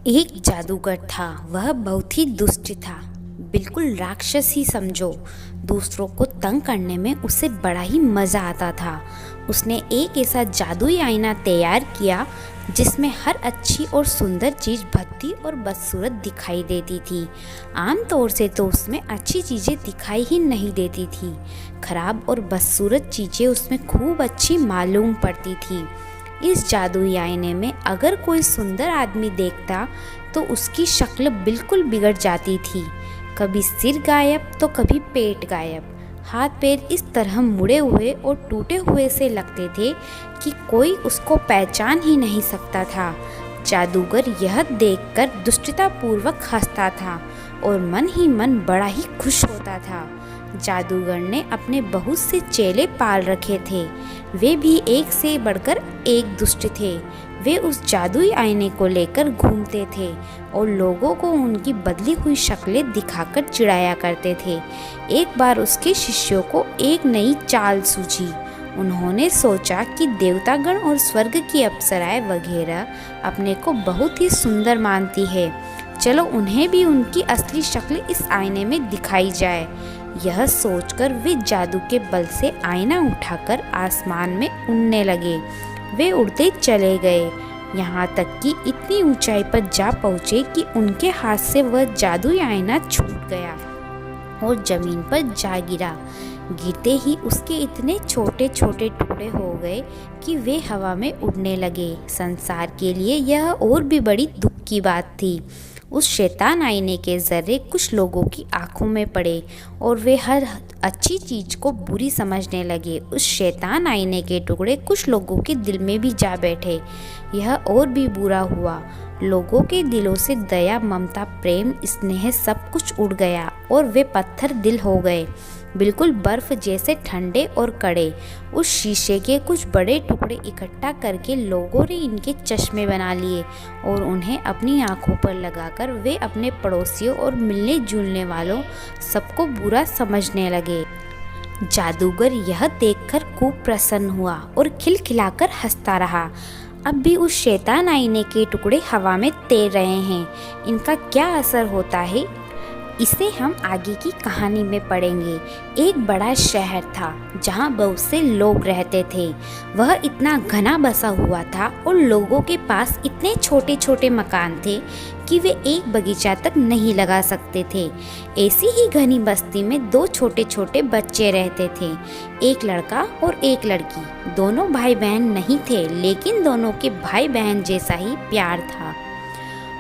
एक जादूगर था। वह बहुत ही दुष्ट था, बिल्कुल राक्षस ही समझो। दूसरों को तंग करने में उसे बड़ा ही मज़ा आता था। उसने एक ऐसा जादुई आईना तैयार किया जिसमें हर अच्छी और सुंदर चीज़ भद्दी और बदसूरत दिखाई देती थी। आमतौर से तो उसमें अच्छी चीज़ें दिखाई ही नहीं देती थी, खराब और बदसूरत चीज़ें उसमें खूब अच्छी मालूम पड़ती थी। इस जादुई आईने में अगर कोई सुंदर आदमी देखता तो उसकी शक्ल बिल्कुल बिगड़ जाती थी। कभी सिर गायब तो कभी पेट गायब। हाथ पैर इस तरह मुड़े हुए और टूटे हुए से लगते थे कि कोई उसको पहचान ही नहीं सकता था। जादूगर यह देखकर दुष्टतापूर्वक हंसता था और मन ही मन बड़ा ही खुश होता था। जादूगर ने अपने बहुत से चेले पाल रखे थे। वे भी एक से बढ़कर एक दुष्ट थे। वे उस जादुई आईने को लेकर घूमते थे और लोगों को उनकी बदली हुई शक्लें दिखाकर चिढ़ाया करते थे। एक बार उसके शिष्यों को एक नई चाल सूझी। उन्होंने सोचा कि देवतागण और स्वर्ग की अप्सराएं वगैरह अपने को बहुत ही सुंदर मानती है। चलो उन्हें भी उनकी असली शक्ल इस आईने में दिखाई जाए। यह सोचकर वे जादू के बल से आईना उठाकर आसमान में उड़ने लगे। वे उड़ते चले गए, यहाँ तक कि इतनी ऊंचाई पर जा पहुँचे कि उनके हाथ से वह जादुई आईना छूट गया और जमीन पर जा गिरा। गिरते ही उसके इतने छोटे छोटे टुकड़े हो गए कि वे हवा में उड़ने लगे। संसार के लिए यह और भी बड़ी दुख की बात थी। उस शैतान आईने के जर्रे कुछ लोगों की आंखों में पड़े और वे हर अच्छी चीज़ को बुरी समझने लगे। उस शैतान आईने के टुकड़े कुछ लोगों के दिल में भी जा बैठे। यह और भी बुरा हुआ। लोगों के दिलों से दया, ममता, प्रेम, स्नेह सब कुछ उड़ गया और वे पत्थर दिल हो गए, बिल्कुल बर्फ जैसे ठंडे और कड़े। उस शीशे के कुछ बड़े टुकड़े इकट्ठा करके लोगों ने इनके चश्मे बना लिए और उन्हें अपनी आंखों पर लगाकर वे अपने पड़ोसियों और मिलने जुलने वालों सबको बुरा समझने लगे। जादूगर यह देखकर खूब प्रसन्न हुआ और खिलखिलाकर हंसता रहा। अब भी उस शैतान आईने के टुकड़े हवा में तैर रहे हैं। इनका क्या असर होता है, इसे हम आगे की कहानी में पढ़ेंगे। एक बड़ा शहर था जहाँ बहुत से लोग रहते थे। वह इतना घना बसा हुआ था और लोगों के पास इतने छोटे छोटे मकान थे कि वे एक बगीचा तक नहीं लगा सकते थे। ऐसी ही घनी बस्ती में दो छोटे छोटे बच्चे रहते थे, एक लड़का और एक लड़की। दोनों भाई बहन नहीं थे, लेकिन दोनों के भाई बहन जैसा ही प्यार था।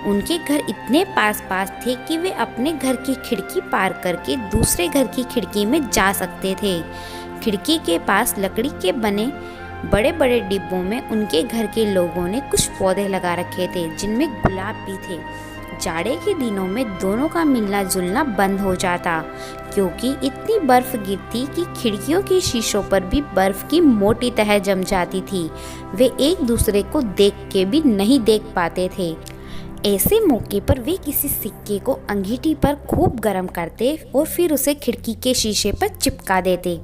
उनके घर इतने पास पास थे कि वे अपने घर की खिड़की पार करके दूसरे घर की खिड़की में जा सकते थे। खिड़की के पास लकड़ी के बने बड़े बड़े डिब्बों में उनके घर के लोगों ने कुछ पौधे लगा रखे थे जिनमें गुलाब भी थे। जाड़े के दिनों में दोनों का मिलना जुलना बंद हो जाता, क्योंकि इतनी बर्फ गिरती कि खिड़कियों के शीशों पर भी बर्फ की मोटी तह जम जाती थी। वे एक दूसरे को देख के भी नहीं देख पाते थे। ऐसे मौके पर वे किसी सिक्के को अंगीठी पर खूब गर्म करते और फिर उसे खिड़की के शीशे पर चिपका देते।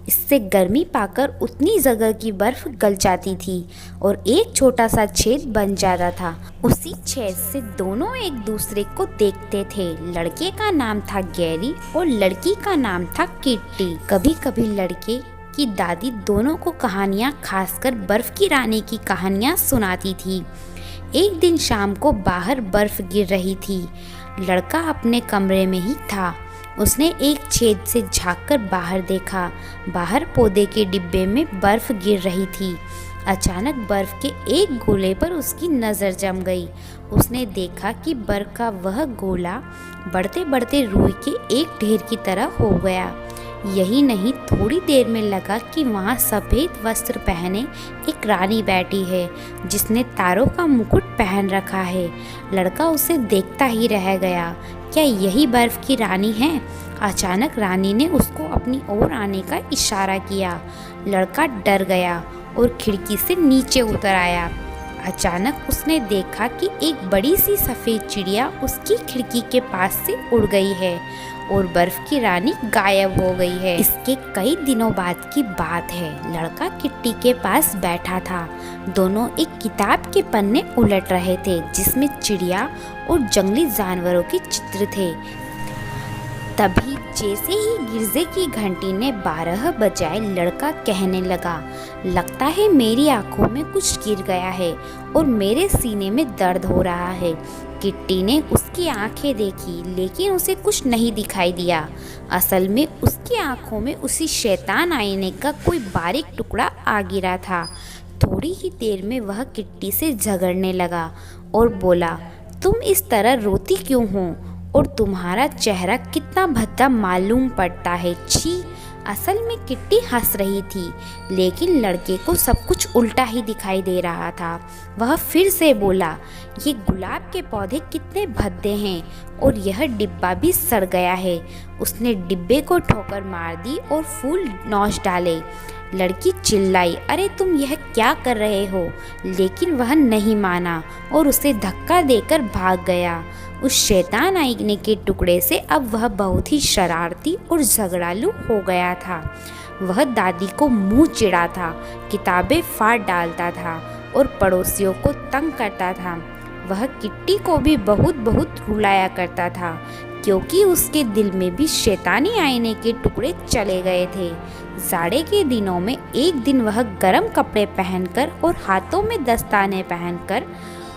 इससे गर्मी पाकर उतनी जगह की बर्फ गल जाती थी और एक छोटा सा छेद बन जाता था। उसी छेद से दोनों एक दूसरे को देखते थे। लड़के का नाम था गैरी और लड़की का नाम था किट्टी। कभी कभी लड़के की दादी दोनों को कहानियाँ, खासकर बर्फ की रानी की कहानियाँ सुनाती थी। एक दिन शाम को बाहर बर्फ गिर रही थी। लड़का अपने कमरे में ही था। उसने एक छेद से झांककर बाहर देखा। बाहर पौधे के डिब्बे में बर्फ गिर रही थी। अचानक बर्फ के एक गोले पर उसकी नज़र जम गई। उसने देखा कि बर्फ का वह गोला बढ़ते बढ़ते रुई के एक ढेर की तरह हो गया। यही नहीं, थोड़ी देर में लगा कि वहाँ सफ़ेद वस्त्र पहने एक रानी बैठी है जिसने तारों का मुकुट पहन रखा है। लड़का उसे देखता ही रह गया। क्या यही बर्फ की रानी है? अचानक रानी ने उसको अपनी ओर आने का इशारा किया। लड़का डर गया और खिड़की से नीचे उतर आया। अचानक उसने देखा कि एक बड़ी सी सफ़ेद चिड़िया उसकी खिड़की के पास से उड़ गई है और बर्फ की रानी गायब हो गई है। इसके कई दिनों बाद की बात है। लड़का किट्टी के पास बैठा था। दोनों एक किताब के पन्ने उलट रहे थे जिसमें चिड़िया और जंगली जानवरों के चित्र थे। तभी जैसे ही गिरजे की घंटी ने 12 बजाए, लड़का कहने लगा, लगता है मेरी आंखों में कुछ गिर गया है और मेरे सीने में दर्द हो रहा है। किट्टी ने उसकी आंखें देखी लेकिन उसे कुछ नहीं दिखाई दिया। असल में उसकी आंखों में उसी शैतान आईने का कोई बारीक टुकड़ा आ गिरा था। थोड़ी ही देर में वह किट्टी से झगड़ने लगा और बोला, तुम इस तरह रोती क्यों हो और तुम्हारा चेहरा कितना भद्दा मालूम पड़ता है। छी। असल में किट्टी हंस रही थी लेकिन लड़के को सब कुछ उल्टा ही दिखाई दे रहा था। वह फिर से बोला, ये गुलाब के पौधे कितने भद्दे हैं और यह डिब्बा भी सड़ गया है। उसने डिब्बे को ठोकर मार दी और फूल नौच डाले। लड़की चिल्लाई, अरे तुम यह क्या कर रहे हो? लेकिन वह नहीं माना और उसे धक्का देकर भाग गया। उस शैतान आईने के टुकड़े से अब वह बहुत ही शरारती और झगड़ालू हो गया था। वह दादी को मुंह चिढ़ा था, किताबें फाड़ डालता था और पड़ोसियों को तंग करता था। वह किट्टी को भी बहुत बहुत रुलाया करता था क्योंकि उसके दिल में भी शैतानी आईने के टुकड़े चले गए थे। जाड़े के दिनों में एक दिन वह गर्म कपड़े पहनकर और हाथों में दस्ताने पहनकर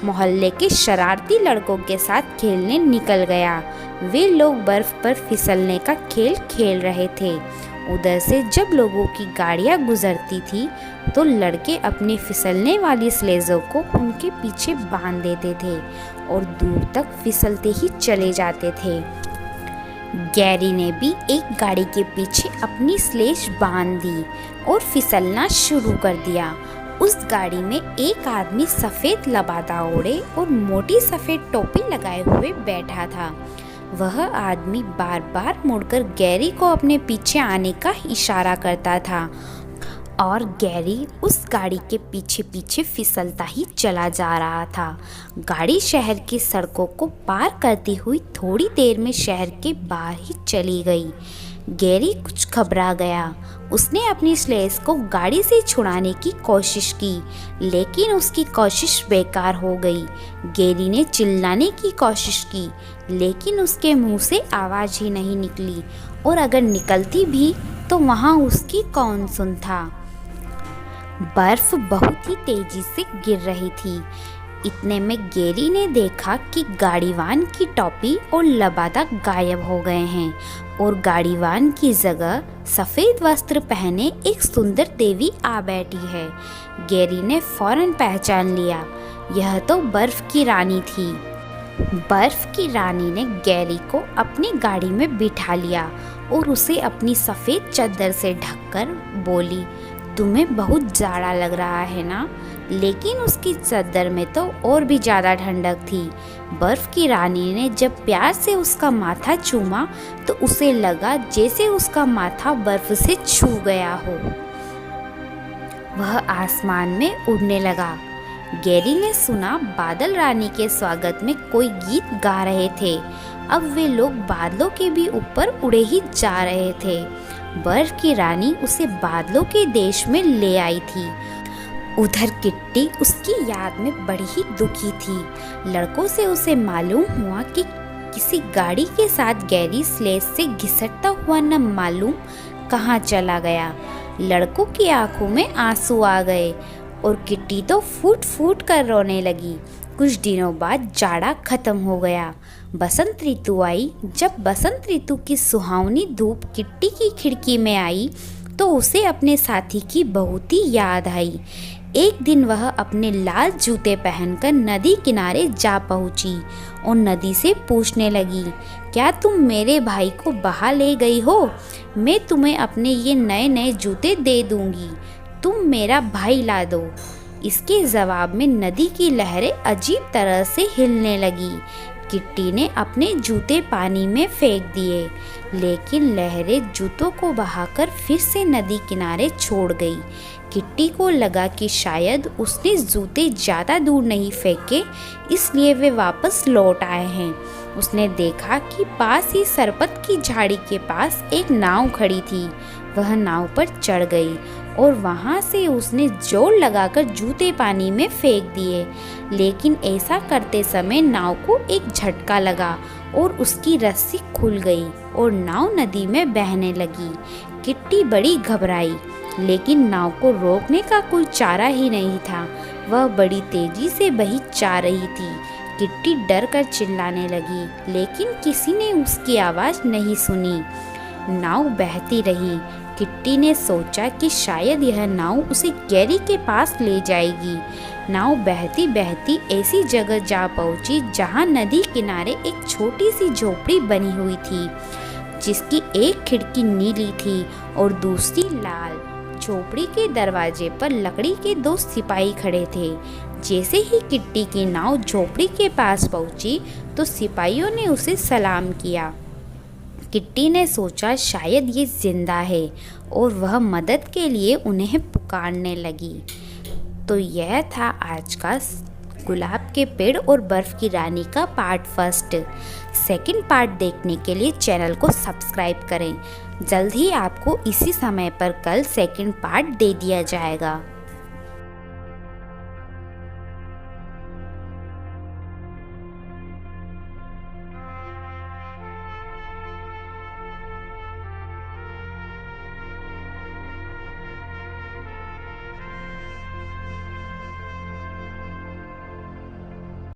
मोहल्ले के शरारती लड़कों के साथ खेलने निकल गया। वे लोग बर्फ पर फिसलने का खेल खेल रहे थे। उधर से जब लोगों की गाड़ियां गुजरती थी तो लड़के अपनी फिसलने वाली स्लेजों को उनके पीछे बांध देते थे और दूर तक फिसलते ही चले जाते थे। गैरी ने भी एक गाड़ी के पीछे अपनी स्लेज बांध दी और फिसलना शुरू कर दिया। उस गाड़ी में एक आदमी सफ़ेद लबादा ओढ़े और मोटी सफ़ेद टोपी लगाए हुए बैठा था। वह आदमी बार बार मुड़कर गैरी को अपने पीछे आने का इशारा करता था और गैरी उस गाड़ी के पीछे पीछे फिसलता ही चला जा रहा था। गाड़ी शहर की सड़कों को पार करती हुई थोड़ी देर में शहर के बाहर ही चली गई। गैरी कुछ घबरा गया। उसने अपनी स्लेज को गाड़ी से छुड़ाने की कोशिश की लेकिन उसकी कोशिश बेकार हो गई। गैरी ने चिल्लाने की कोशिश की लेकिन उसके मुंह से आवाज़ ही नहीं निकली और अगर निकलती भी तो वहाँ उसकी कौन सुनता। बर्फ बहुत ही तेजी से गिर रही थी। इतने में गैरी ने देखा कि गाड़ीवान की टोपी और लबादा गायब हो गए हैं और गाड़ीवान की जगह सफ़ेद वस्त्र पहने एक सुंदर देवी आ बैठी है। गैरी ने फौरन पहचान लिया, यह तो बर्फ की रानी थी। बर्फ की रानी ने गैरी को अपनी गाड़ी में बिठा लिया और उसे अपनी सफ़ेद चादर से ढककर बोली, तुम्हें बहुत जाड़ा लग रहा है ना? लेकिन उसकी चादर में तो और भी ज़्यादा ठंडक थी। बर्फ की रानी ने जब प्यार से उसका माथा चूमा तो उसे लगा जैसे उसका माथा बर्फ से छू गया हो। वह आसमान में उड़ने लगा। गैरी ने सुना बादल रानी के स्वागत में कोई गीत गा रहे थे। अब वे लोग बादलों के भी ऊपर उड़े ही जा रहे थे। बर्फ की रानी उसे बादलों के देश में ले आई थी। उधर किट्टी उसकी याद में बड़ी ही दुखी थी। लड़कों से उसे मालूम हुआ कि किसी गाड़ी के साथ गैरी स्लेज से घिसटता हुआ न मालूम कहाँ चला गया। लड़कों की आंखों में आंसू आ गए और किट्टी तो फूट फूट कर रोने लगी। कुछ दिनों बाद जाड़ा खत्म हो गया। बसंत ऋतु आई। जब बसंत ऋतु की सुहावनी धूप किट्टी की खिड़की में आई तो उसे अपने साथी की बहुत ही याद आई। एक दिन वह अपने लाल जूते पहनकर नदी किनारे जा पहुंची और नदी से पूछने लगी, क्या तुम मेरे भाई को बहा ले गई हो? मैं तुम्हें अपने ये नए नए जूते दे दूंगी, तुम मेरा भाई ला दो। इसके जवाब में नदी की लहरें अजीब तरह से हिलने लगी। किट्टी ने अपने जूते पानी में फेंक दिए, लेकिन लहरें जूतों को बहाकर फिर से नदी किनारे छोड़ गई। किट्टी को लगा कि शायद उसने जूते ज़्यादा दूर नहीं फेंके, इसलिए वे वापस लौट आए हैं। उसने देखा कि पास ही सरपत की झाड़ी के पास एक नाव खड़ी थी। वह नाव पर चढ़ गई और वहाँ से उसने जोर लगाकर जूते पानी में फेंक दिए, लेकिन ऐसा करते समय नाव को एक झटका लगा और उसकी रस्सी खुल गई और नाव नदी में बहने लगी। किट्टी बड़ी घबराई, लेकिन नाव को रोकने का कोई चारा ही नहीं था। वह बड़ी तेजी से बही जा रही थी। किट्टी डर कर चिल्लाने लगी, लेकिन किसी ने उसकी आवाज़ नहीं सुनी। नाव बहती रही। किट्टी ने सोचा कि शायद यह नाव उसे गैरी के पास ले जाएगी। नाव बहती बहती ऐसी जगह जा पहुंची जहां नदी किनारे एक छोटी सी झोपड़ी बनी हुई थी, जिसकी एक खिड़की नीली थी और दूसरी लाल। झोपड़ी के दरवाजे पर लकड़ी के 2 सिपाही खड़े थे। जैसे ही किट्टी की नाव झोपड़ी के पास पहुंची तो सिपाहियों ने उसे सलाम किया। किट्टी ने सोचा शायद ये जिंदा है और वह मदद के लिए उन्हें पुकारने लगी। तो यह था आज का गुलाब के पेड़ और बर्फ़ की रानी का पार्ट 1। सेकंड पार्ट देखने के लिए चैनल को सब्सक्राइब करें। जल्द ही आपको इसी समय पर कल सेकंड पार्ट दे दिया जाएगा।